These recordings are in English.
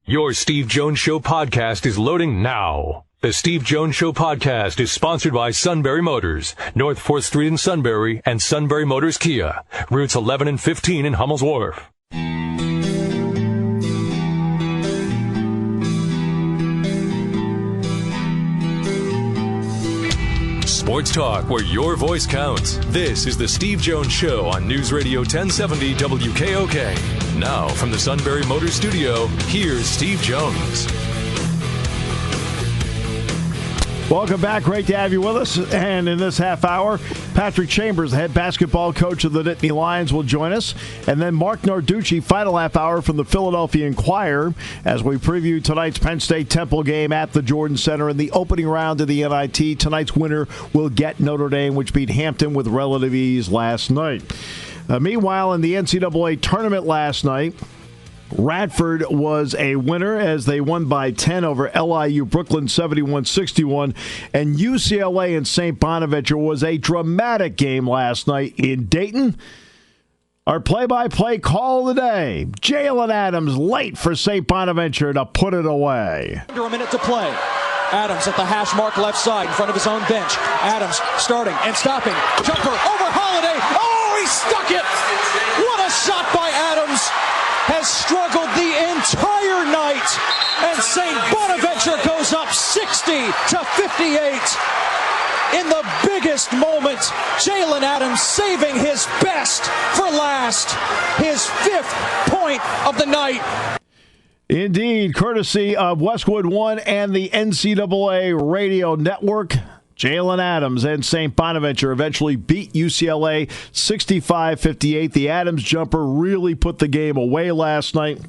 Your Steve Jones Show podcast is loading now. The Steve Jones Show podcast is sponsored by Sunbury Motors, North 4th Street in Sunbury, and Sunbury Motors Kia, routes 11 and 15 in Hummel's Wharf. Sports talk where your voice counts. This is the Steve Jones Show on News Radio 1070 WKOK. Now, from the Sunbury Motors Studio, here's Steve Jones. Welcome back. Great to have you with us. And in this half hour, Patrick Chambers, the head basketball coach of the Nittany Lions, will join us. And then Mark Narducci, final half hour from the Philadelphia Inquirer, as we preview tonight's Penn State Temple game at the Jordan Center in the opening round of the NIT. Tonight's winner will get Notre Dame, which beat Hampton with relative ease last night. Meanwhile, in the NCAA tournament last night, Radford was a winner as they won by 10 over LIU Brooklyn 71-61, and UCLA and St. Bonaventure was a dramatic game last night in Dayton. Our play-by-play call of the day, Jalen Adams late for St. Bonaventure to put it away. Under a minute to play. Adams at the hash mark left side in front of his own bench. Adams starting and stopping. Jumper over Holiday. Oh, he stuck it! What a shot by Adams! Has struggled the entire night, and St. Bonaventure goes up 60-58 in the biggest moment. Jalen Adams saving his best for last, his 5th point of the night. Indeed, courtesy of Westwood One and the NCAA Radio Network. Jalen Adams and St. Bonaventure eventually beat UCLA 65-58. The Adams jumper really put the game away last night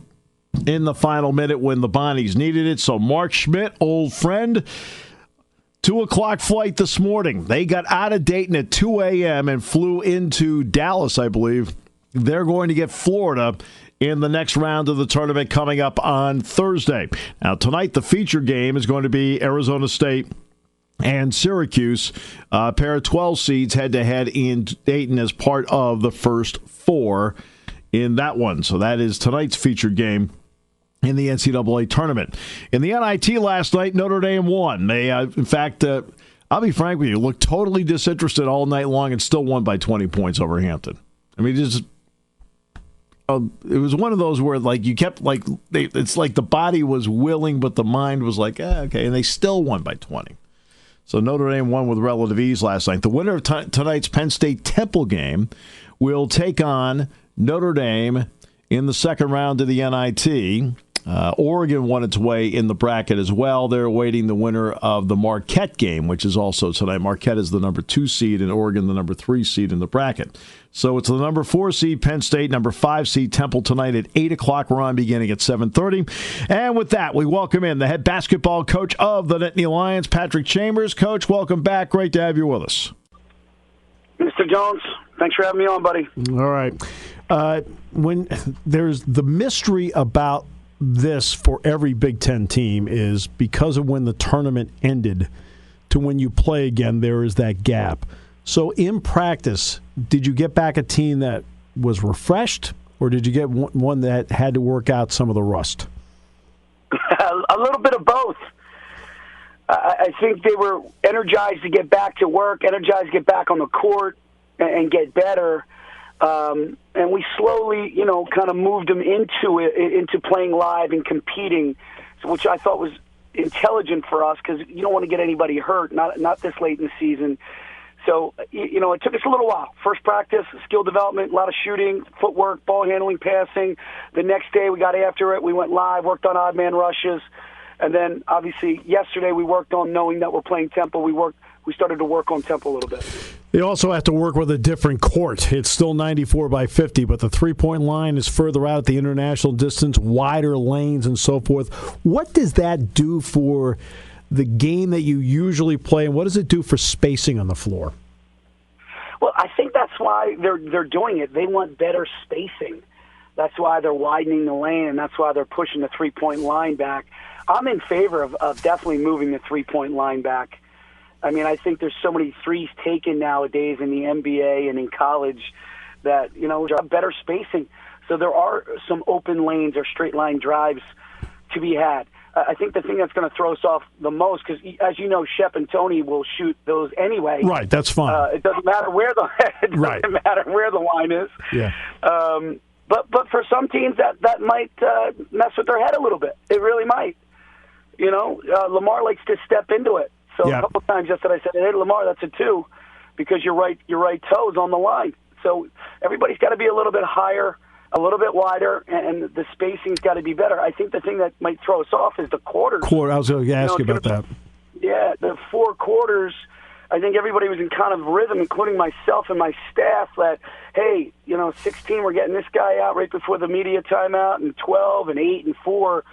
in the final minute when the Bonnies needed it. So Mark Schmidt, old friend, 2 o'clock flight this morning. They got out of Dayton at 2 a.m. and flew into Dallas, I believe. They're going to get Florida in the next round of the tournament coming up on Thursday. Now, tonight the feature game is going to be Arizona State and Syracuse, a pair of 12 seeds head-to-head in Dayton as part of the first 4 in that one. So that is tonight's featured game in the NCAA tournament. In the NIT last night, Notre Dame won. They, in fact, I'll be frank with you, looked totally disinterested all night long and still won by 20 points over Hampton. I mean, it was one of those where, like, you kept, like, it's like the body was willing, but the mind was like, okay, and they still won by 20. So Notre Dame won with relative ease last night. The winner of tonight's Penn State Temple game will take on Notre Dame in the second round of the NIT. Oregon won its way in the bracket as well. They're awaiting the winner of the Marquette game, which is also tonight. Marquette is the number 2 seed, and Oregon the number 3 seed in the bracket. So it's the number 4 seed Penn State, number 5 seed Temple tonight at 8 o'clock. We're on beginning at 7:30. And with that, we welcome in the head basketball coach of the Nittany Lions, Patrick Chambers. Coach, welcome back. Great to have you with us. Mr. Jones, thanks for having me on, buddy. All right. When there's the mystery about this for every Big Ten team is because of when the tournament ended to when you play again, there is that gap. So in practice, did you get back a team that was refreshed, or did you get one that had to work out some of the rust? A little bit of both. I think they were energized to get back to work, energized to get back on the court and get better. And we slowly, kind of moved them into playing live and competing, which I thought was intelligent for us because you don't want to get anybody hurt, not this late in the season. So, it took us a little while. First practice, skill development, a lot of shooting, footwork, ball handling, passing. The next day we got after it. We went live, worked on odd man rushes. And then, obviously, yesterday we worked on knowing that we're playing Temple. We started to work on Temple a little bit. They also have to work with a different court. It's still 94 by 50, but the three-point line is further out at the international distance, wider lanes and so forth. What does that do for the game that you usually play, and what does it do for spacing on the floor? Well, I think that's why they're doing it. They want better spacing. That's why they're widening the lane, and that's why they're pushing the three-point line back. I'm in favor of definitely moving the three-point line back. I mean, I think there's so many threes taken nowadays in the NBA and in college that, have better spacing. So there are some open lanes or straight line drives to be had. I think the thing that's going to throw us off the most, because as you know, Shep and Tony will shoot those anyway. Right, that's fine. It doesn't matter where the line is. Yeah. But for some teams that might mess with their head a little bit. It really might. You know, Lamar likes to step into it. So a couple times yesterday I said, "Hey, Lamar, that's a 2, because your right toe's on the line." So everybody's got to be a little bit higher, a little bit wider, and the spacing's got to be better. I think the thing that might throw us off is the quarters. I was going to ask you about that. Yeah, the 4 quarters. I think everybody was in kind of rhythm, including myself and my staff, that, hey, 16, we're getting this guy out right before the media timeout, and 12, and 8, and 4.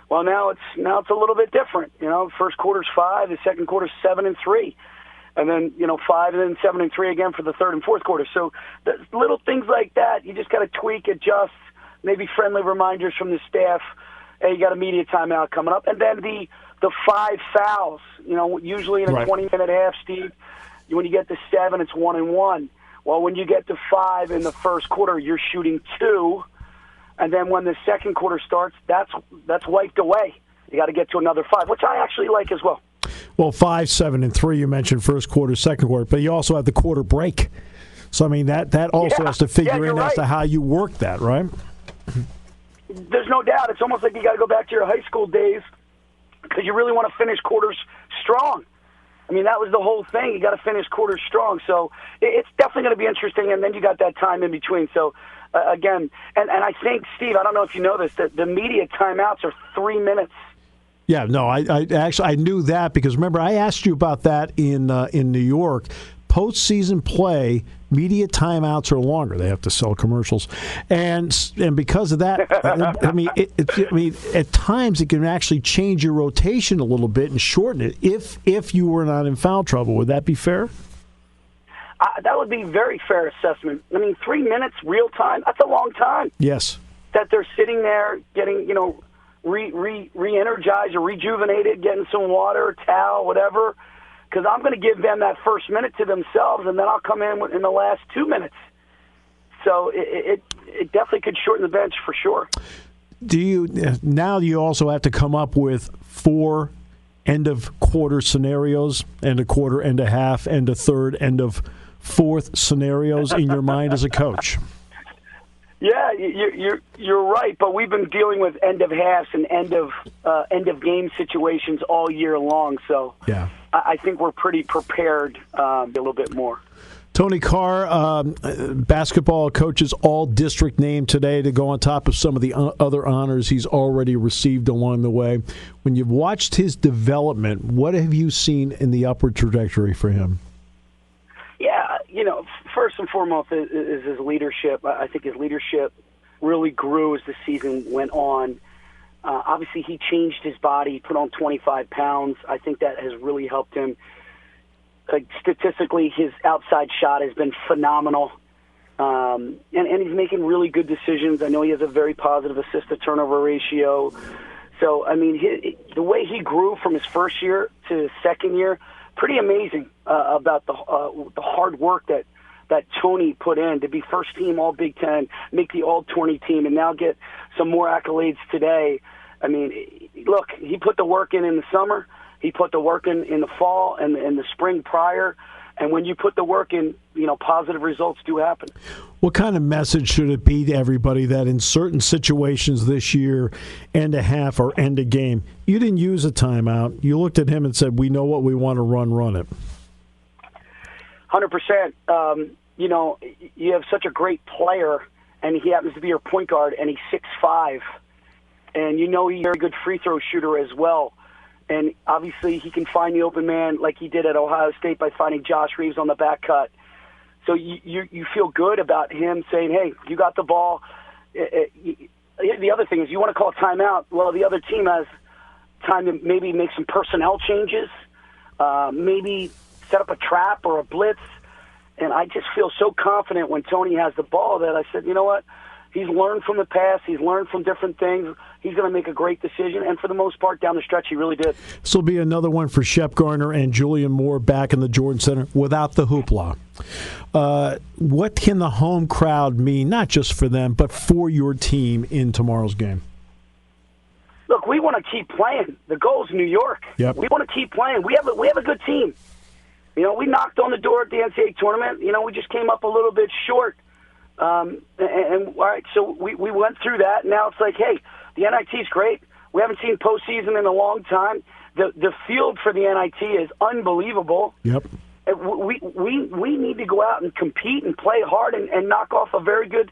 Well, now it's a little bit different. First quarter's 5, the second quarter's 7 and 3. And then, 5 and then 7 and 3 again for the third and fourth quarter. So the little things like that, you just got to tweak, adjust, maybe friendly reminders from the staff. Hey, you got a media timeout coming up. And then the 5 fouls, usually in a 20-minute half, Steve, when you get to 7, it's 1 and 1. Well, when you get to 5 in the first quarter, you're shooting 2. And then when the second quarter starts, that's wiped away. You got to get to another 5, which I actually like as well. Well, 5, 7, and 3, you mentioned first quarter, second quarter, but you also have the quarter break. So, I mean, that also has to figure in as to how you work that, right? There's no doubt. It's almost like you got to go back to your high school days, because you really want to finish quarters strong. I mean, that was the whole thing. You got to finish quarters strong. So it's definitely going to be interesting, and then you got that time in between. So, again, and I think, Steve, I don't know if you know this, that the media timeouts are 3 minutes. Yeah, no, I knew that, because remember I asked you about that in New York. Postseason play, media timeouts are longer. They have to sell commercials, and because of that, I mean, at times it can actually change your rotation a little bit and shorten it if you were not in foul trouble. Would that be fair? That would be a very fair assessment. I mean, 3 minutes real time, that's a long time. Yes. That they're sitting there getting, re-energized or rejuvenated, getting some water, towel, whatever, because I'm going to give them that first minute to themselves, and then I'll come in the last 2 minutes. So it definitely could shorten the bench for sure. Do you also have to come up with 4 end of quarter scenarios, end of quarter, end of half, end of third, end of fourth scenarios in your mind as a coach? Yeah, you're right, but we've been dealing with end of halves and end of game situations all year long, so yeah. I think we're pretty prepared a little bit more. Tony Carr, basketball coach's all-district name today to go on top of some of the other honors he's already received along the way. When you've watched his development, what have you seen in the upward trajectory for him? Yeah, first and foremost is his leadership. I think his leadership really grew as the season went on. Obviously, he changed his body, put on 25 pounds. I think that has really helped him. Statistically, his outside shot has been phenomenal. And he's making really good decisions. I know he has a very positive assist-to-turnover ratio. So, I mean, the way he grew from his first year to his second year, pretty amazing about the hard work that Tony put in to be first team All Big Ten, make the All-20 team, and now get some more accolades today. I mean, look, he put the work in the summer. He put the work in the fall and the spring prior. And when you put the work in, positive results do happen. What kind of message should it be to everybody that in certain situations this year, end of half or end of game, you didn't use a timeout. You looked at him and said, we know what we want to run it. 100%. You have such a great player, and he happens to be your point guard, and he's 6'5", and he's a very good free throw shooter as well. And obviously he can find the open man like he did at Ohio State by finding Josh Reeves on the back cut. So you feel good about him saying, hey, you got the ball. The other thing is you want to call a timeout. Well, the other team has time to maybe make some personnel changes, maybe set up a trap or a blitz. And I just feel so confident when Tony has the ball that I said, you know what? He's learned from the past. He's learned from different things. He's going to make a great decision. And for the most part, down the stretch, he really did. This will be another one for Shep Garner and Julian Moore back in the Jordan Center without the hoopla. What can the home crowd mean, not just for them, but for your team in tomorrow's game? Look, we want to keep playing. The goal's New York. Yep. We want to keep playing. We have a good team. You know, we knocked on the door at the NCAA tournament. You know, we just came up a little bit short. And all right, so we went through that. Now it's like, hey, the NIT is great. We haven't seen postseason in a long time. The field for the NIT is unbelievable. Yep. We need to go out and compete and play hard and knock off a very good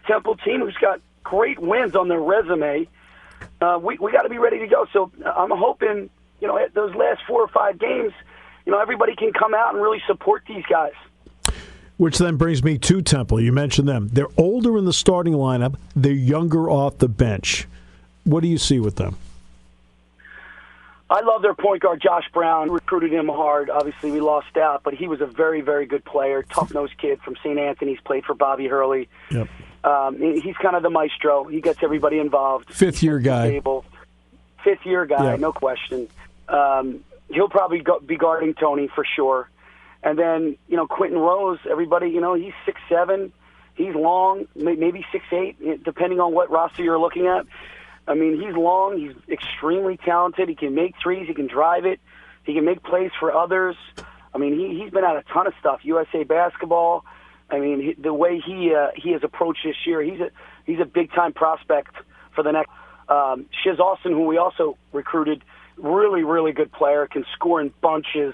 Temple team who's got great wins on their resume. We got to be ready to go. So I'm hoping, you know, at those last 4 or 5 games, you know, everybody can come out and really support these guys. Which then brings me to Temple. You mentioned them. They're older in the starting lineup. They're younger off the bench. What do you see with them? I love their point guard, Josh Brown. Recruited him hard. Obviously, we lost out, but he was a very, very good player. Tough-nosed kid from St. Anthony's, played for Bobby Hurley. Yep. He's kind of the maestro. He gets everybody involved. Fifth-year guy. Fifth-year guy, Yep. no question. He'll probably be guarding Tony for sure. And then, you know, Quentin Rose, everybody, you know, he's 6'7". He's long, maybe 6'8", depending on what roster you're looking at. I mean, he's long. He's extremely talented. He can make threes. He can drive it. He can make plays for others. I mean, he's been at a ton of stuff. USA basketball. I mean, the way he has approached this year, he's a big-time prospect for the next. Shiz Austin, who we also recruited, really, really good player, can score in bunches.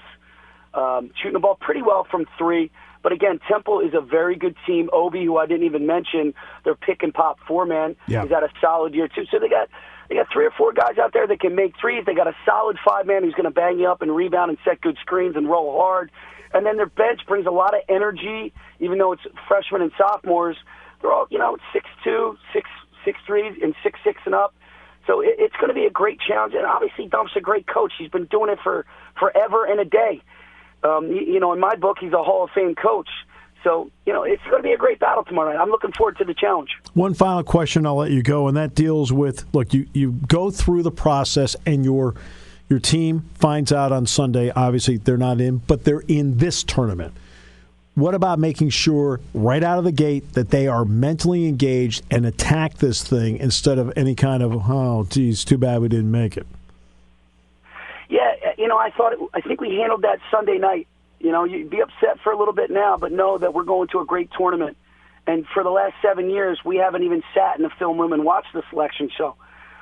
Shooting the ball pretty well from 3. But again, Temple is a very good team. Obi, who I didn't even mention, their pick and pop 4-man, is at a solid year too. So they got 3 or 4 guys out there that can make threes. They got a solid 5-man who's going to bang you up and rebound and set good screens and roll hard. And then their bench brings a lot of energy, even though it's freshmen and sophomores. They're all, you know, 6'2", 6'3", and 6'6" and up. So it's going to be a great challenge. And obviously, Dump's a great coach. He's been doing it for forever and a day. You know, in my book, he's a Hall of Fame coach. So, you know, it's going to be a great battle tomorrow night. I'm looking forward to the challenge. One final question, I'll let you go, and that deals with, look, you go through the process and your team finds out on Sunday, obviously they're not in, but they're in this tournament. What about making sure right out of the gate that they are mentally engaged and attack this thing instead of any kind of, oh, geez, too bad we didn't make it? Yeah, you know, I think we handled that Sunday night. You know, you'd be upset for a little bit now, but know that we're going to a great tournament. And for the last 7 years, we haven't even sat in a film room and watched the selection show.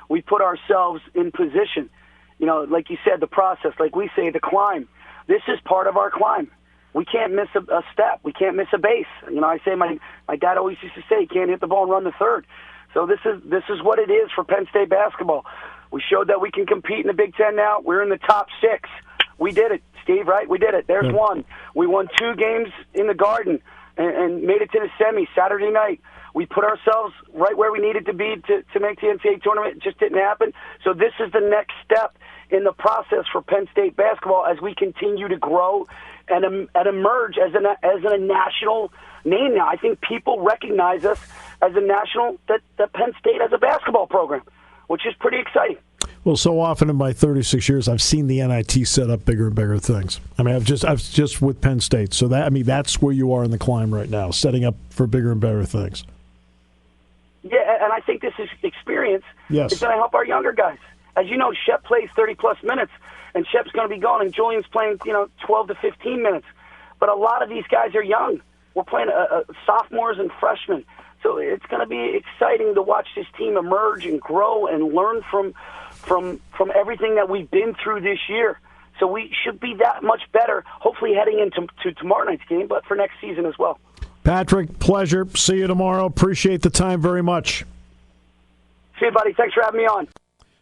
We put ourselves in position. You know, like you said, the process, like we say, the climb. This is part of our climb. We can't miss a step. We can't miss a base. You know, I say my dad always used to say, you can't hit the ball and run the third. So this is what it is for Penn State basketball. We showed that we can compete in the Big Ten now. We're in the top 6. We did it, Steve, right? We did it. There's one. We won 2 games in the Garden and made it to the semi Saturday night. We put ourselves right where we needed to be to make the NCAA tournament. It just didn't happen. So this is the next step in the process for Penn State basketball as we continue to grow and emerge as a national name now. I think people recognize us as a national, that Penn State has a basketball program, which is pretty exciting. Well, so often in my 36 years, I've seen the NIT set up bigger and bigger things. I mean, I've just with Penn State. So that's where you are in the climb right now, setting up for bigger and better things. Yeah, and I think this is experience. Yes. It's going to help our younger guys. As you know, Shep plays 30-plus minutes, and Shep's going to be gone, and Julian's playing, 12 to 15 minutes. But a lot of these guys are young. We're playing sophomores and freshmen. So it's going to be exciting to watch this team emerge and grow and learn from everything that we've been through this year. So we should be that much better, hopefully heading into tomorrow night's game, but for next season as well. Patrick, pleasure. See you tomorrow. Appreciate the time very much. See you, buddy. Thanks for having me on.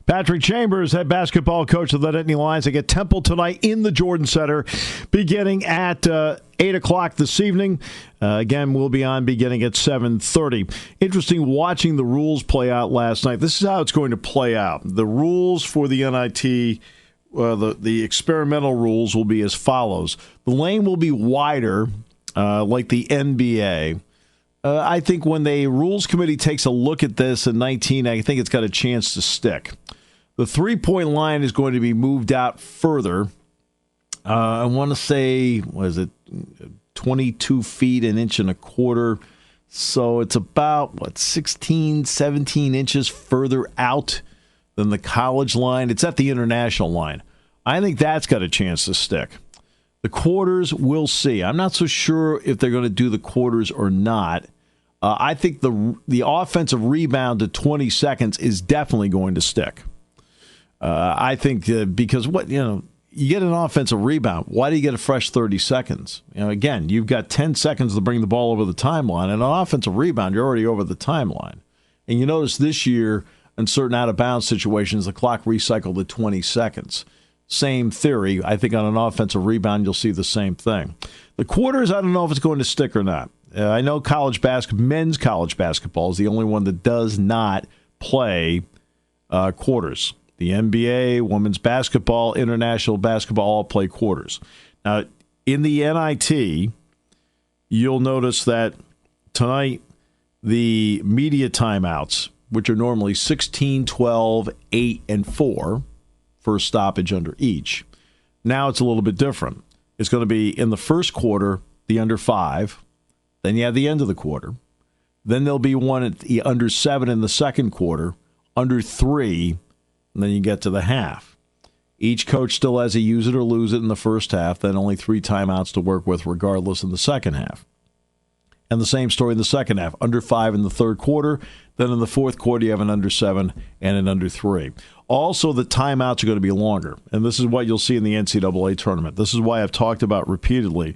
Patrick Chambers, head basketball coach of the Nittany Lions. They get Temple tonight in the Jordan Center beginning at 8 o'clock this evening. Again, we'll be on beginning at 7:30. Interesting watching the rules play out last night. This is how it's going to play out. The rules for the NIT, the experimental rules will be as follows. The lane will be wider, like the NBA. I think when the rules committee takes a look at this in 19, I think it's got a chance to stick. The three-point line is going to be moved out further. I want to say, 22 feet, an inch and a quarter. So it's about, 16, 17 inches further out than the college line. It's at the international line. I think that's got a chance to stick. The quarters, we'll see. I'm not so sure if they're going to do the quarters or not. I think the offensive rebound to 20 seconds is definitely going to stick. I think because you get an offensive rebound. Why do you get a fresh 30 seconds? Again, you've got 10 seconds to bring the ball over the timeline, and an offensive rebound, you're already over the timeline. And you notice this year, in certain out-of-bounds situations, the clock recycled to 20 seconds. Same theory. I think on an offensive rebound, you'll see the same thing. The quarters, I don't know if it's going to stick or not. I know men's college basketball is the only one that does not play quarters. The NBA, women's basketball, international basketball all play quarters. Now, in the NIT, you'll notice that tonight the media timeouts, which are normally 16, 12, 8, and 4, first stoppage under each. Now it's a little bit different. It's going to be in the first quarter, the under 5. Then you have the end of the quarter. Then there'll be one at the under 7 in the second quarter, under 3, and then you get to the half. Each coach still has a use it or lose it in the first half, then only 3 timeouts to work with regardless in the second half. And the same story in the second half, under 5 in the third quarter, then in the fourth quarter you have an under 7 and an under 3. Also, the timeouts are going to be longer, and this is what you'll see in the NCAA tournament. This is why I've talked about repeatedly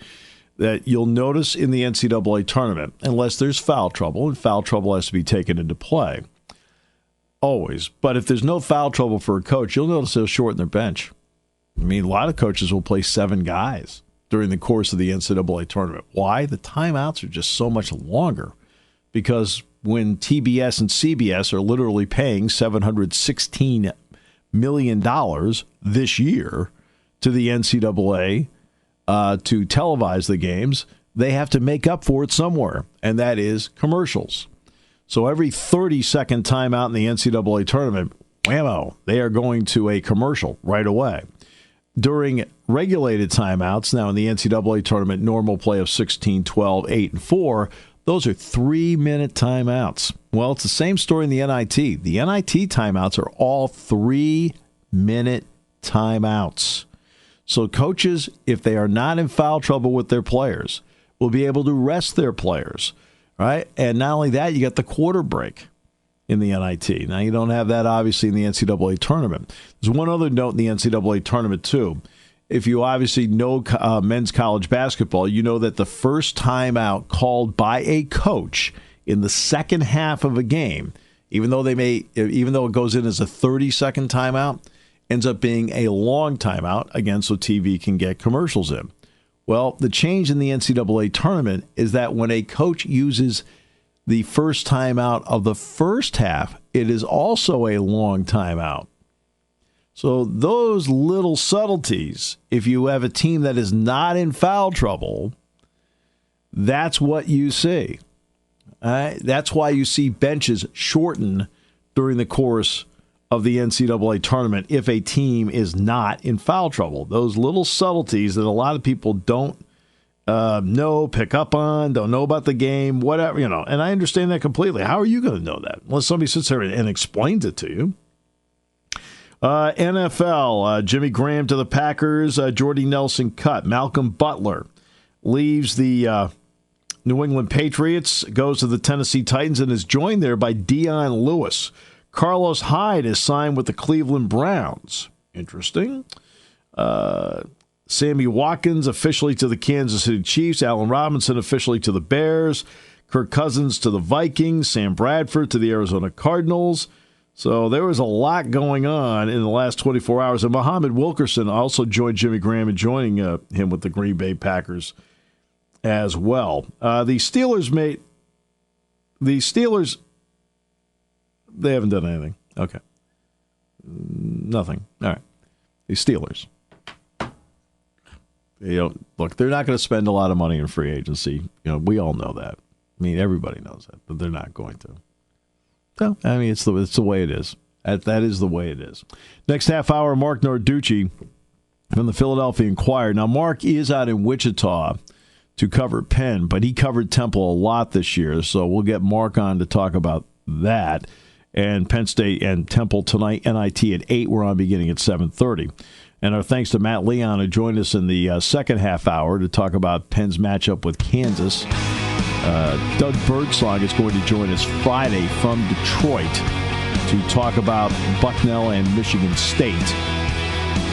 that you'll notice in the NCAA tournament, unless there's foul trouble, and foul trouble has to be taken into play, always. But if there's no foul trouble for a coach, you'll notice they'll shorten their bench. I mean, a lot of coaches will play 7 guys during the course of the NCAA tournament. Why? The timeouts are just so much longer because when TBS and CBS are literally paying $716 million this year to the NCAA to televise the games, they have to make up for it somewhere, and that is commercials. So every 30-second timeout in the NCAA tournament, whammo, they are going to a commercial right away. During regulated timeouts, now in the NCAA tournament, normal play of 16, 12, 8, and 4, those are 3-minute timeouts. Well, it's the same story in the NIT. The NIT timeouts are all 3-minute timeouts. So coaches, if they are not in foul trouble with their players, will be able to rest their players, right? And not only that, you got the quarter break in the NIT. Now, you don't have that, obviously, in the NCAA tournament. There's one other note in the NCAA tournament, too. If you obviously know men's college basketball, you know that the first timeout called by a coach in the second half of a game, even though it goes in as a 30-second timeout, ends up being a long timeout, again, so TV can get commercials in. Well, the change in the NCAA tournament is that when a coach uses the first timeout of the first half, it is also a long timeout. So those little subtleties, if you have a team that is not in foul trouble, that's what you see. That's why you see benches shorten during the course of the NCAA tournament if a team is not in foul trouble. Those little subtleties that a lot of people don't know, pick up on, don't know about the game, whatever, and I understand that completely. How are you going to know that? Unless somebody sits there and explains it to you. NFL, Jimmy Graham to the Packers, Jordy Nelson cut. Malcolm Butler leaves the New England Patriots, goes to the Tennessee Titans, and is joined there by Dion Lewis. Carlos Hyde is signed with the Cleveland Browns. Interesting. Sammy Watkins officially to the Kansas City Chiefs. Allen Robinson officially to the Bears. Kirk Cousins to the Vikings. Sam Bradford to the Arizona Cardinals. So there was a lot going on in the last 24 hours. And Muhammad Wilkerson also joined Jimmy Graham in joining him with the Green Bay Packers as well. The Steelers, they haven't done anything. Okay. Nothing. All right. The Steelers. Look, they're not going to spend a lot of money in free agency. We all know that. I mean, everybody knows that, but they're not going to. No, I mean, it's the way it is. That is the way it is. Next half hour, Mark Narducci from the Philadelphia Inquirer. Now, Mark is out in Wichita to cover Penn, but he covered Temple a lot this year, so we'll get Mark on to talk about that. and Penn State and Temple tonight. NIT at 8. We're on beginning at 7:30. And our thanks to Matt Leon, who joined us in the second half hour to talk about Penn's matchup with Kansas. Doug Birdsong is going to join us Friday from Detroit to talk about Bucknell and Michigan State.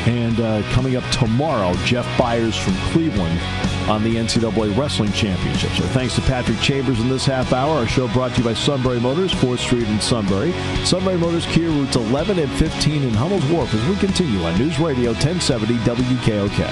And coming up tomorrow, Jeff Byers from Cleveland on the NCAA Wrestling Championship. So thanks to Patrick Chambers in this half hour. Our show brought to you by Sunbury Motors, 4th Street in Sunbury. Sunbury Motors Kia, routes 11 and 15 in Hummel's Wharf as we continue on News Radio 1070 WKOK.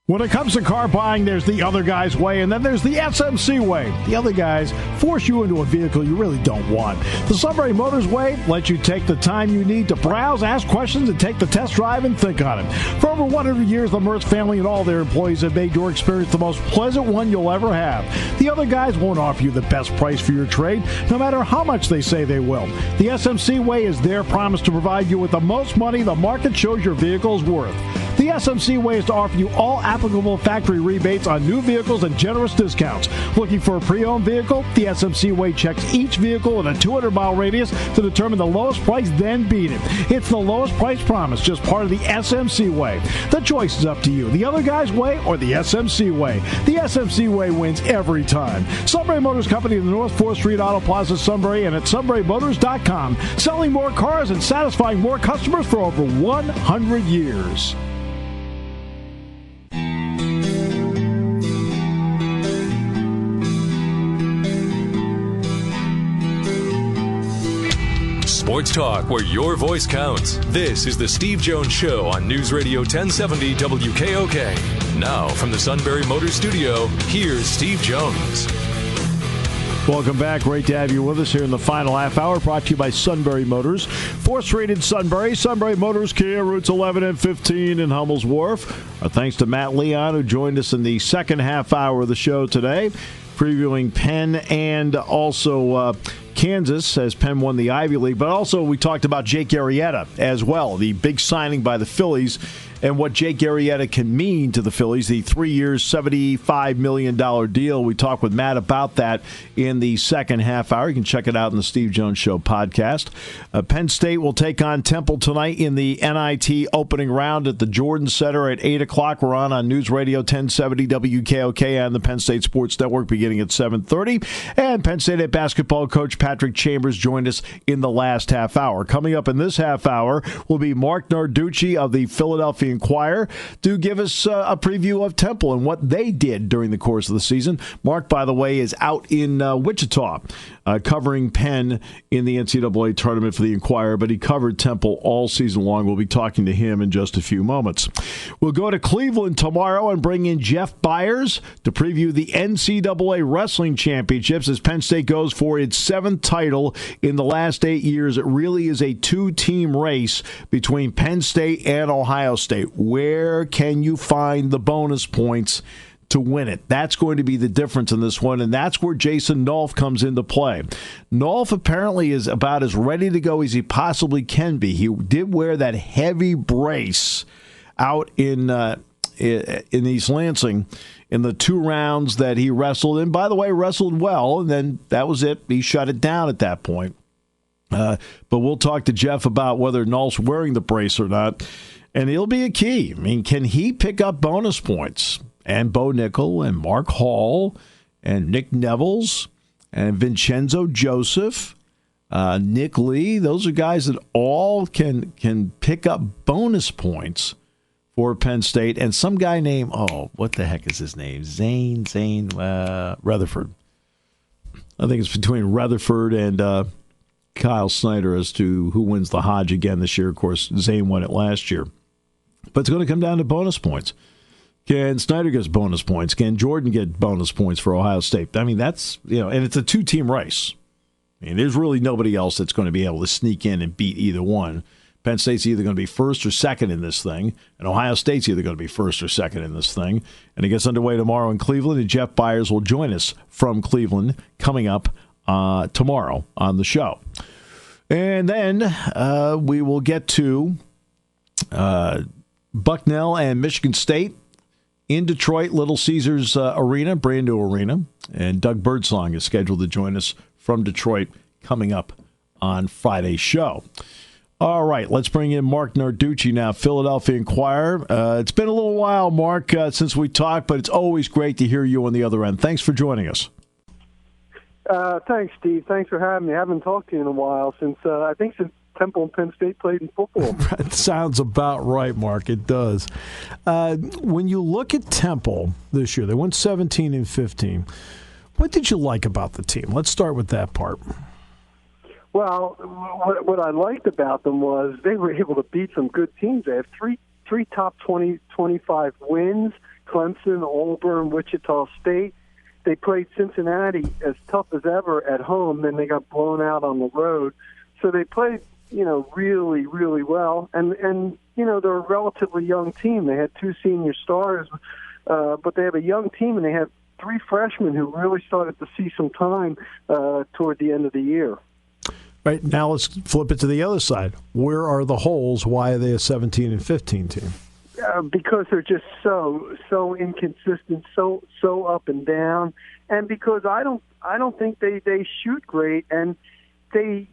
When it comes to car buying, there's the other guy's way, and then there's the SMC way. The other guys force you into a vehicle you really don't want. The Sunbury Motors way lets you take the time you need to browse, ask questions, and take the test drive and think on it. For over 100 years, the Mertz family and all their employees have made your experience the most pleasant one you'll ever have. The other guys won't offer you the best price for your trade, no matter how much they say they will. The SMC way is their promise to provide you with the most money the market shows your vehicle is worth. The SMC way is to offer you all applicable factory rebates on new vehicles and generous discounts. Looking for a pre-owned vehicle? The SMC way checks each vehicle in a 200-mile radius to determine the lowest price, then beat it. It's the lowest price promise, just part of the SMC way. The choice is up to you. The other guy's way or the SMC way. The SMC way wins every time. Sunbury Motors Company in the North 4th Street Auto Plaza, Sunbury, and at sunburymotors.com. Selling more cars and satisfying more customers for over 100 years. Sports talk where your voice counts. This is the Steve Jones Show on News Radio 1070 WKOK. Now from the Sunbury Motors Studio, here's Steve Jones. Welcome back. Great to have you with us here in the final half hour, brought to you by Sunbury Motors. 4th Street in Sunbury. Sunbury Motors Kia, routes 11 and 15 in Hummel's Wharf. Our thanks to Matt Leon, who joined us in the second half hour of the show today, previewing Penn and also Kansas, as Penn won the Ivy League. But also we talked about Jake Arrieta as well, the big signing by the Phillies, and what Jake Arrieta can mean to the Phillies, the 3 years, $75 million deal. We talked with Matt about that in the second half hour. You can check it out in the Steve Jones Show podcast. Penn State will take on Temple tonight in the NIT opening round at the Jordan Center at 8 o'clock. We're on News Radio 1070 WKOK and the Penn State Sports Network beginning at 7:30. And Penn State basketball coach Patrick Chambers joined us in the last half hour. Coming up in this half hour will be Mark Narducci of the Philadelphia Inquirer to give us a preview of Temple and what they did during the course of the season. Mark, by the way, is out in Wichita covering Penn in the NCAA tournament for the Inquirer, but he covered Temple all season long. We'll be talking to him in just a few moments. We'll go to Cleveland tomorrow and bring in Jeff Byers to preview the NCAA Wrestling Championships as Penn State goes for its 7th title in the last 8 years. It really is a two-team race between Penn State and Ohio State. Where can you find the bonus points to win it? That's going to be the difference in this one, and that's where Jason Nolf comes into play. Nolf apparently is about as ready to go as he possibly can be. He did wear that heavy brace out in East Lansing in the 2 rounds that he wrestled, and by the way, wrestled well, and then that was it. He shut it down at that point. But we'll talk to Jeff about whether Nolf's wearing the brace or not, and it'll be a key. I mean, can he pick up bonus points? And Bo Nickel and Mark Hall and Nick Nevels and Vincenzo Joseph, Nick Lee, those are guys that all can pick up bonus points for Penn State. And some guy named, what the heck is his name? Zane Rutherford. I think it's between Rutherford and Kyle Snyder as to who wins the Hodge again this year. Of course, Zane won it last year. But it's going to come down to bonus points. Can Snyder get bonus points? Can Jordan get bonus points for Ohio State? I mean, that's, and it's a 2-team race. I mean, there's really nobody else that's going to be able to sneak in and beat either one. Penn State's either going to be first or second in this thing, and Ohio State's either going to be first or second in this thing. And it gets underway tomorrow in Cleveland, and Jeff Byers will join us from Cleveland coming up tomorrow on the show. And then we will get to Bucknell and Michigan State in Detroit, Little Caesars Arena, brand new arena. And Doug Birdsong is scheduled to join us from Detroit coming up on Friday's show. All right, let's bring in Mark Narducci now, Philadelphia Inquirer. It's been a little while, Mark, since we talked, but it's always great to hear you on the other end. Thanks for joining us. Thanks, Steve. Thanks for having me. I haven't talked to you in a while since Temple and Penn State played in football. That sounds about right, Mark. It does. When you look at Temple this year, they went 17-15. What did you like about the team? Let's start with that part. Well, what I liked about them was they were able to beat some good teams. They have three top 20, 25 wins, Clemson, Auburn, Wichita State. They played Cincinnati as tough as ever at home, then they got blown out on the road. So they played, really, really well. And they're a relatively young team. They had 2 senior stars, but they have a young team, and they have 3 freshmen who really started to see some time toward the end of the year. Right, now let's flip it to the other side. Where are the holes? Why are they a 17-15 team? Because they're just so inconsistent, so up and down, and because I don't think they shoot great, and they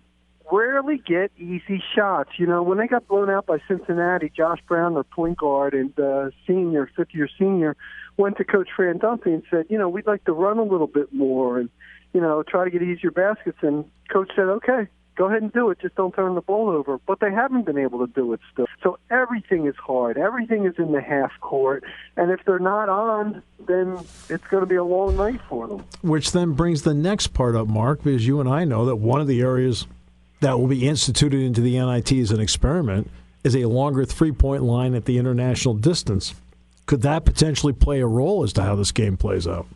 rarely get easy shots. When they got blown out by Cincinnati, Josh Brown, their point guard and fifth-year senior, went to Coach Fran Dunphy and said, we'd like to run a little bit more and try to get easier baskets. And Coach said, okay, go ahead and do it. Just don't turn the ball over. But they haven't been able to do it still. So everything is hard. Everything is in the half court. And if they're not on, then it's going to be a long night for them. Which then brings the next part up, Mark, because you and I know that one of the areas that will be instituted into the NIT as an experiment is a longer three-point line at the international distance. Could that potentially play a role as to how this game plays out?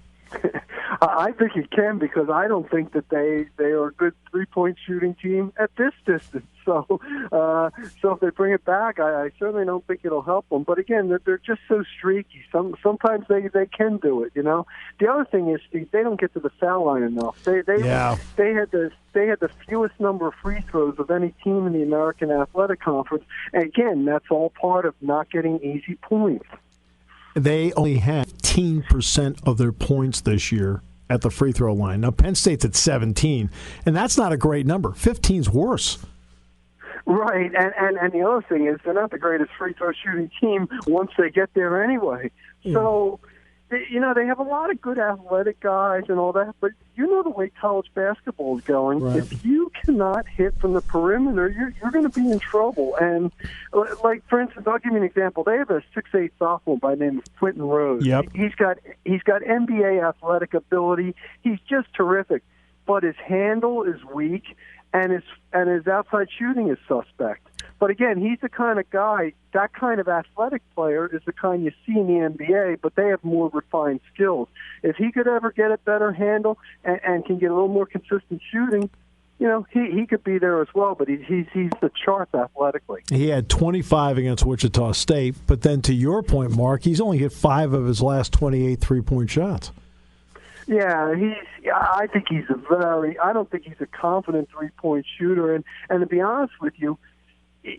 I think it can, because I don't think that they are a good three-point shooting team at this distance. So if they bring it back, I certainly don't think it'll help them. But again, they're just so streaky. Sometimes they can do it. The other thing is, Steve, they don't get to the foul line enough. They had the fewest number of free throws of any team in the American Athletic Conference. And again, that's all part of not getting easy points. They only had 15% of their points this year at the free throw line. Now, Penn State's at 17, and that's not a great number. 15's worse. Right, and the other thing is they're not the greatest free throw shooting team once they get there anyway. Yeah. So, they have a lot of good athletic guys and all that, but the way college basketball is going, right. If you cannot hit from the perimeter, you're going to be in trouble. And, for instance, I'll give you an example. They have a 6'8" sophomore by the name of Quentin Rose. Yep. He's got NBA athletic ability. He's just terrific, but his handle is weak, and his outside shooting is suspect. But again, he's the kind of guy, that kind of athletic player is the kind you see in the NBA, but they have more refined skills. If he could ever get a better handle and can get a little more consistent shooting, he could be there as well, but he's the charts athletically. He had 25 against Wichita State, but then to your point, Mark, he's only hit 5 of his last 28 three-point shots. Yeah, I think I don't think he's a confident three-point shooter, and to be honest with you,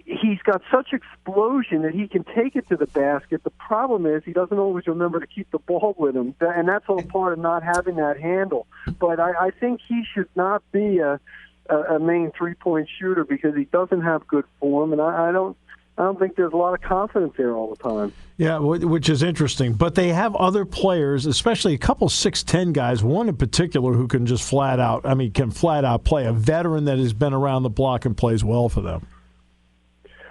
he's got such explosion that he can take it to the basket. The problem is he doesn't always remember to keep the ball with him, and that's all part of not having that handle. But I think he should not be a main three-point shooter because he doesn't have good form, and I don't think there's a lot of confidence there all the time. Yeah, which is interesting. But they have other players, especially a couple 6'10" guys, one in particular who can just flat out play, a veteran that has been around the block and plays well for them.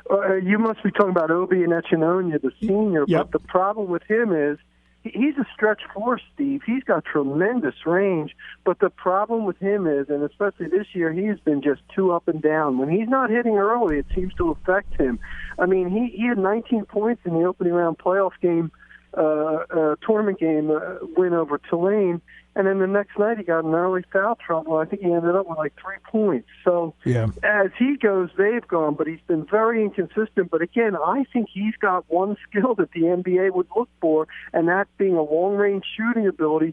You must be talking about Obi and Echinonia, the senior, Yep. But the problem with him is he's a stretch four, Steve. He's got tremendous range, but the problem with him is, and especially this year, he's been just too up and down. When he's not hitting early, it seems to affect him. I mean, he had 19 points in the opening round playoff game, tournament game win over Tulane, and then the next night he got in early foul trouble. I think he ended up with like 3 points. So as he goes, they've gone, but he's been very inconsistent. But again, I think he's got one skill that the NBA would look for, and that being a long-range shooting ability.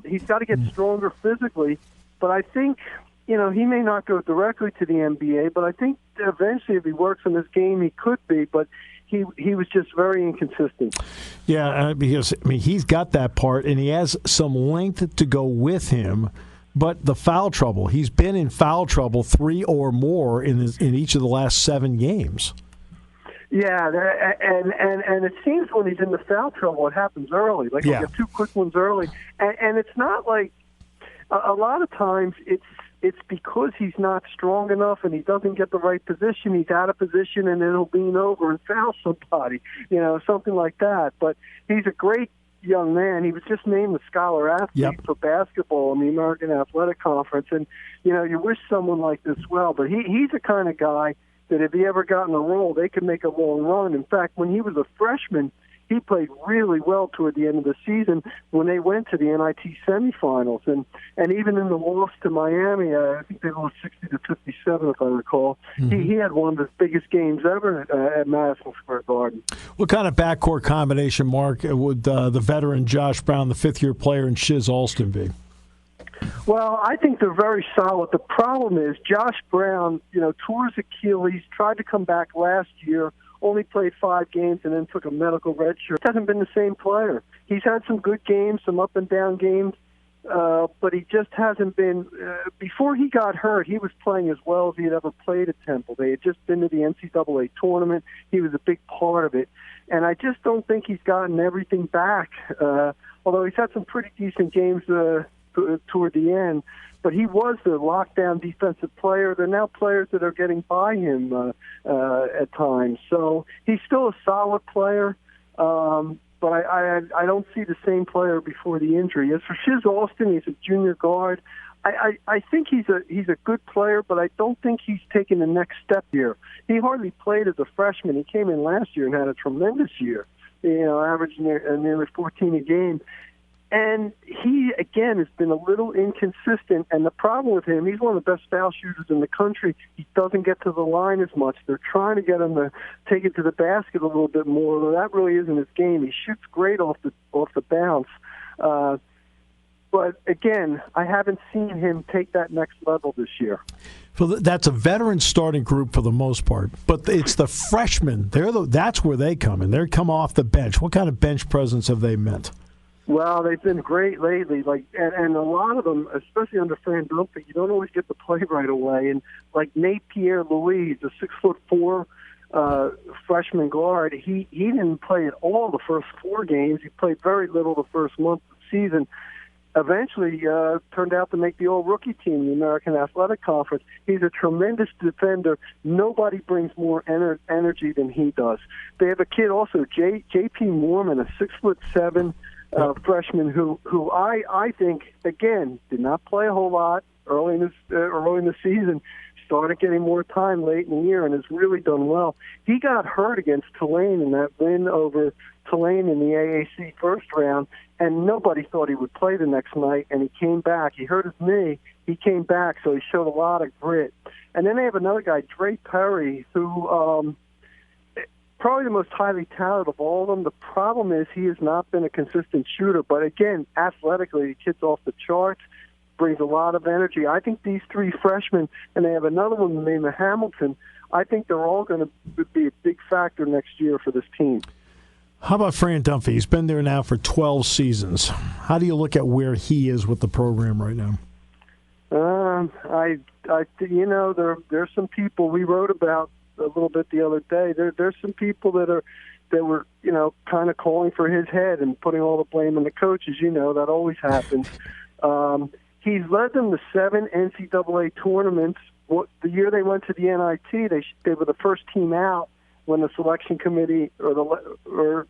He's got to get stronger physically, but I think, he may not go directly to the NBA, but I think eventually if he works on this game, he could be. But he was just very inconsistent. Yeah, because he's got that part, and he has some length to go with him. But the foul trouble, he's been in foul trouble 3 or more in each of the last 7 games. Yeah, and it seems when he's in the foul trouble, it happens early. Like, he'll get 2 quick ones early. And it's not like a lot of times it's because he's not strong enough and he doesn't get the right position. He's out of position and then he'll lean over and foul somebody, something like that. But he's a great young man. He was just named the Scholar Athlete for basketball in the American Athletic Conference. And, you wish someone like this well. But he's the kind of guy that if he ever got in a role, they could make a long run. In fact, when he was a freshman, he played really well toward the end of the season when they went to the NIT semifinals. And even in the loss to Miami, I think they lost 60-57, if I recall, he had one of the biggest games ever at Madison Square Garden. What kind of backcourt combination, Mark, would the veteran Josh Brown, the fifth-year player, and Shiz Alston be? Well, I think they're very solid. The problem is Josh Brown, tore his Achilles, tried to come back last year, only played 5 games and then took a medical red shirt. Hasn't been the same player. He's had some good games, some up and down games, but he just hasn't been. Before he got hurt, he was playing as well as he had ever played at Temple. They had just been to the NCAA tournament. He was a big part of it. And I just don't think he's gotten everything back, although he's had some pretty decent games toward the end. But he was the lockdown defensive player. There are now players that are getting by him at times. So he's still a solid player, but I don't see the same player before the injury. As for Shiz Alston, he's a junior guard. I think he's a good player, but I don't think he's taken the next step here. He hardly played as a freshman. He came in last year and had a tremendous year, averaging nearly 14 a game. And he, again, has been a little inconsistent. And the problem with him, he's one of the best foul shooters in the country. He doesn't get to the line as much. They're trying to get him to take it to the basket a little bit more, though that really isn't his game. He shoots great off the bounce. But, again, I haven't seen him take that next level this year. So that's a veteran starting group for the most part. But it's the freshmen. That's where they come in. They come off the bench. What kind of bench presence have they meant? Well, they've been great lately, and a lot of them, especially under Fran Dunphy, you don't always get to play right away. And like Nate Pierre-Louis, the 6'4" freshman guard, he didn't play at all the first 4 games. He played very little the first month of the season. Eventually, turned out to make the all-rookie team in the American Athletic Conference. He's a tremendous defender. Nobody brings more energy than he does. They have a kid also, J.P. Mormon, a 6'7" freshman who I think, again, did not play a whole lot early in the season, started getting more time late in the year and has really done well. He got hurt against Tulane in that win over Tulane in the AAC first round, and nobody thought he would play the next night, and he came back. He hurt his knee. He came back, so he showed a lot of grit. And then they have another guy, Dre Perry, who probably the most highly talented of all of them. The problem is he has not been a consistent shooter. But, again, athletically, the kid's off the charts, brings a lot of energy. I think these 3 freshmen, and they have another one named Hamilton, I think they're all going to be a big factor next year for this team. How about Fran Dunphy? He's been there now for 12 seasons. How do you look at where he is with the program right now? There's some people we wrote about a little bit the other day. There's some people that were kind of calling for his head and putting all the blame on the coaches. That always happens. He's led them to 7 NCAA tournaments. The year they went to the NIT, they were the first team out when the selection committee or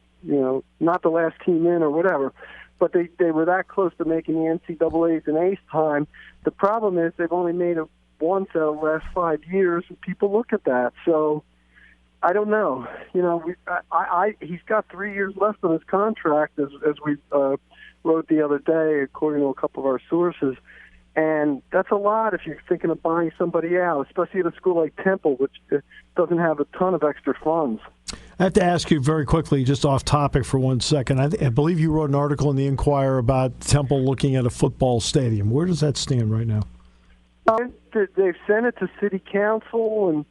not the last team in or whatever. But they were that close to making the NCAAs in ace time. The problem is they've only made it once out of the last 5 years, and people look at that. So I don't know. He's got 3 years left on his contract, as we wrote the other day, according to a couple of our sources. And that's a lot if you're thinking of buying somebody out, especially at a school like Temple, which doesn't have a ton of extra funds. I have to ask you very quickly, just off topic for 1 second. I believe you wrote an article in the Inquirer about Temple looking at a football stadium. Where does that stand right now? They've sent it to city council, and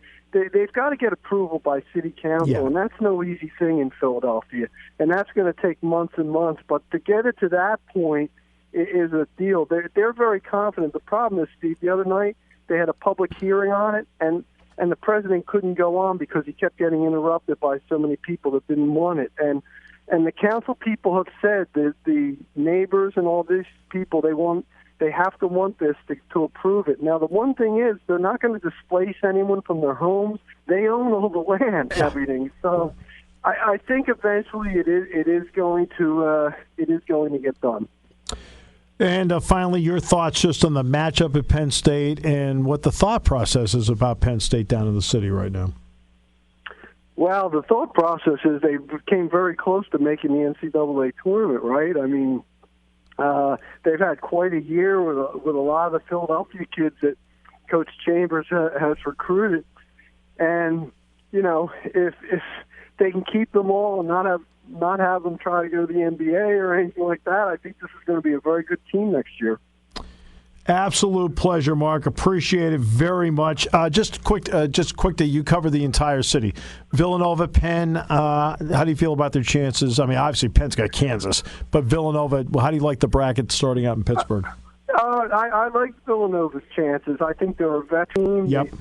they've got to get approval by city council, and that's no easy thing in Philadelphia. And that's going to take months and months. But to get it to that point is a deal. They're very confident. The problem is, Steve, the other night they had a public hearing on it, and the president couldn't go on because he kept getting interrupted by so many people that didn't want it. And the council people have said that the neighbors and all these people, they have to want this to approve it. Now, the one thing is they're not going to displace anyone from their homes. They own all the land, everything. So I think eventually it is going to get done. And finally, your thoughts just on the matchup at Penn State and what the thought process is about Penn State down in the city right now. Well, the thought process is they came very close to making the NCAA tournament, right? I mean, they've had quite a year with a lot of the Philadelphia kids that Coach Chambers has recruited. And, you know, if they can keep them all and not have them try to go to the NBA or anything like that, I think this is going to be a very good team next year. Absolute pleasure, Mark. Appreciate it very much. Just quick, you cover the entire city. Villanova, Penn, how do you feel about their chances? I mean, obviously Penn's got Kansas, but Villanova, how do you like the bracket starting out in Pittsburgh? I like Villanova's chances. I think they're a veteran. Yep.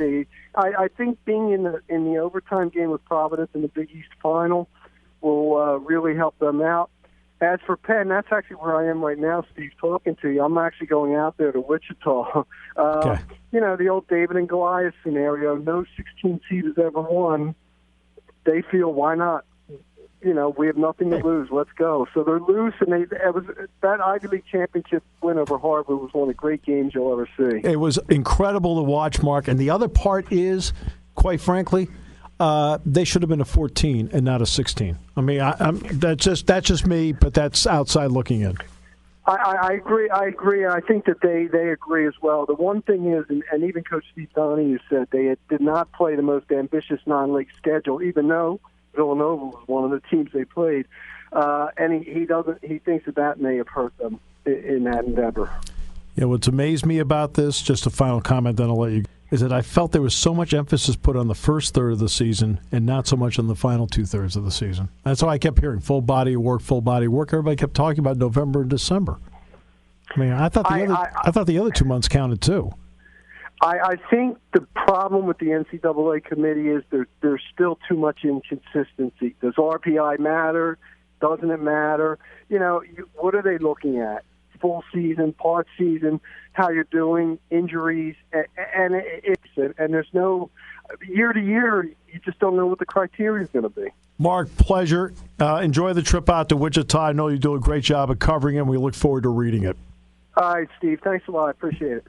I think being in the overtime game with Providence in the Big East Final will really help them out. As for Penn, that's actually where I am right now, Steve, talking to you. I'm actually going out there to Wichita. Okay. You know, the old David and Goliath scenario, no 16 seed has ever won. They feel, why not? You know, we have nothing to lose. Let's go. So they're loose, and that Ivy League championship win over Harvard was one of the great games you'll ever see. It was incredible to watch, Mark. And the other part is, quite frankly, they should have been a 14 and not a 16. I mean, that's just me, but that's outside looking in. I agree. I think that they agree as well. The one thing is, and even Coach Steve Donahue said they did not play the most ambitious non-league schedule, even though Villanova was one of the teams they played. And he thinks that may have hurt them in that endeavor. Yeah, what's amazed me about this, just a final comment, then I'll let you go, is that I felt there was so much emphasis put on the first third of the season and not so much on the final two-thirds of the season. That's why I kept hearing full body of work, full body of work. Everybody kept talking about November and December. I mean, I thought the other 2 months counted too. I think the problem with the NCAA committee is there's still too much inconsistency. Does RPI matter? Doesn't it matter? You know, what are they looking at? Full season, part season, how you're doing, injuries, and there's no year to year. You just don't know what the criteria is going to be. Mark, pleasure. Enjoy the trip out to Wichita. I know you do a great job of covering it. We look forward to reading it. All right, Steve. Thanks a lot. I appreciate it.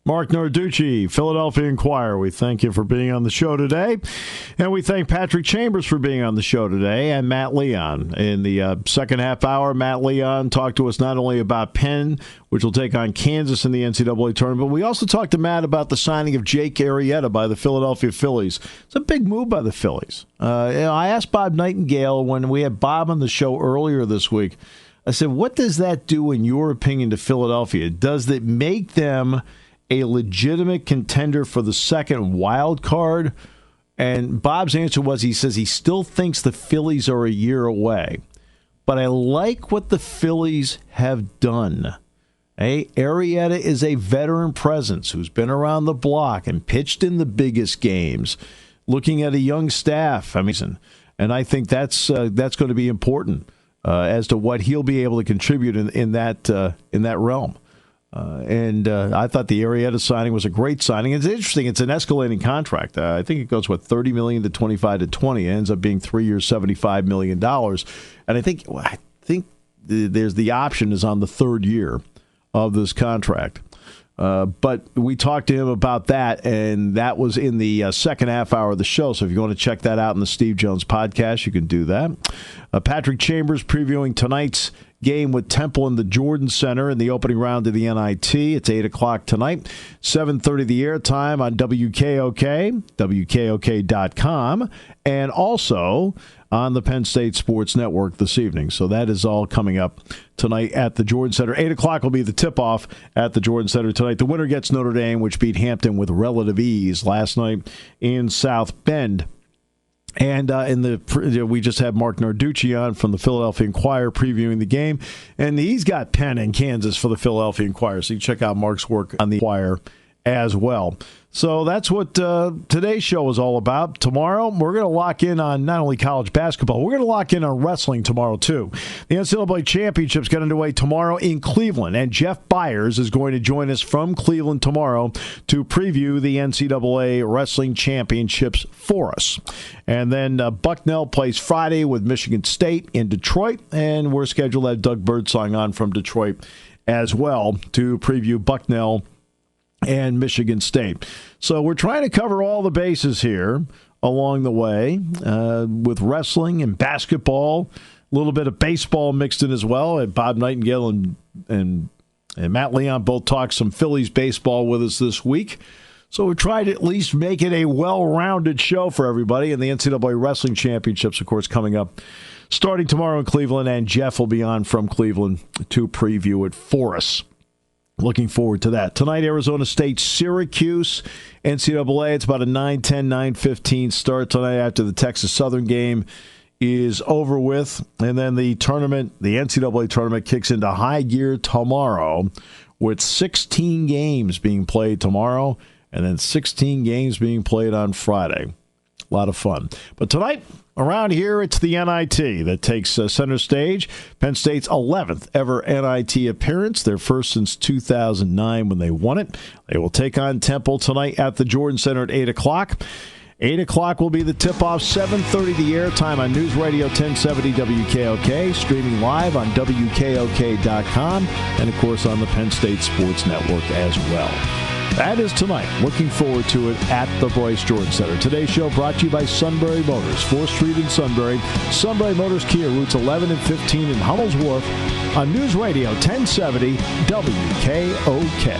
Mark Narducci, Philadelphia Inquirer. We thank you for being on the show today. And we thank Patrick Chambers for being on the show today and Matt Leon. In the second half hour, Matt Leon talked to us not only about Penn, which will take on Kansas in the NCAA tournament, but we also talked to Matt about the signing of Jake Arrieta by the Philadelphia Phillies. It's a big move by the Phillies. I asked Bob Nightingale when we had Bob on the show earlier this week, I said, what does that do, in your opinion, to Philadelphia? Does it make them a legitimate contender for the second wild card? And Bob's answer was, he says he still thinks the Phillies are a year away. But I like what the Phillies have done. Arrieta is a veteran presence who's been around the block and pitched in the biggest games, looking at a young staff. And I think that's going to be important as to what he'll be able to contribute in that realm. I thought the Arrieta signing was a great signing. It's interesting. It's an escalating contract. I think it goes, $30 million to 25 to 20. It ends up being 3 years, $75 million. And I think there's the option is on the third year of this contract. But we talked to him about that, and that was in the second half hour of the show. So if you want to check that out in the Steve Jones podcast, you can do that. Patrick Chambers previewing tonight's game with Temple in the Jordan Center in the opening round of the NIT. It's 8 o'clock tonight, 7:30 the airtime on WKOK, WKOK.com, and also on the Penn State Sports Network this evening. So that is all coming up tonight at the Jordan Center. 8 o'clock will be the tip-off at the Jordan Center tonight. The winner gets Notre Dame, which beat Hampton with relative ease last night in South Bend. And we just had Mark Narducci on from the Philadelphia Inquirer previewing the game. And he's got Penn in Kansas for the Philadelphia Inquirer. So you can check out Mark's work on the Inquirer as well. So that's what today's show is all about. Tomorrow, we're going to lock in on not only college basketball, we're going to lock in on wrestling tomorrow, too. The NCAA Championships get underway tomorrow in Cleveland, and Jeff Byers is going to join us from Cleveland tomorrow to preview the NCAA Wrestling Championships for us. And then Bucknell plays Friday with Michigan State in Detroit, and we're scheduled to have Doug Birdsong on from Detroit as well to preview Bucknell and Michigan State. So we're trying to cover all the bases here along the way with wrestling and basketball, a little bit of baseball mixed in as well. And Bob Nightingale and Matt Leon both talked some Phillies baseball with us this week. So we tried to at least make it a well-rounded show for everybody. And the NCAA Wrestling Championships, of course, coming up starting tomorrow in Cleveland. And Jeff will be on from Cleveland to preview it for us. Looking forward to that. Tonight, Arizona State, Syracuse, NCAA. It's about a 9:10, 9:15 start tonight after the Texas Southern game is over with. And then the tournament, the NCAA tournament, kicks into high gear tomorrow with 16 games being played tomorrow and then 16 games being played on Friday. A lot of fun. But tonight, around here, it's the NIT that takes center stage. Penn State's 11th ever NIT appearance, their first since 2009 when they won it. They will take on Temple tonight at the Jordan Center at 8 o'clock. 8 o'clock will be the tip-off, 7:30 the airtime on News Radio 1070 WKOK, streaming live on WKOK.com, and, of course, on the Penn State Sports Network as well. That is tonight. Looking forward to it at the Bryce Jordan Center. Today's show brought to you by Sunbury Motors, 4th Street in Sunbury. Sunbury Motors Kia, routes 11 and 15 in Hummels Wharf on News Radio 1070 WKOK.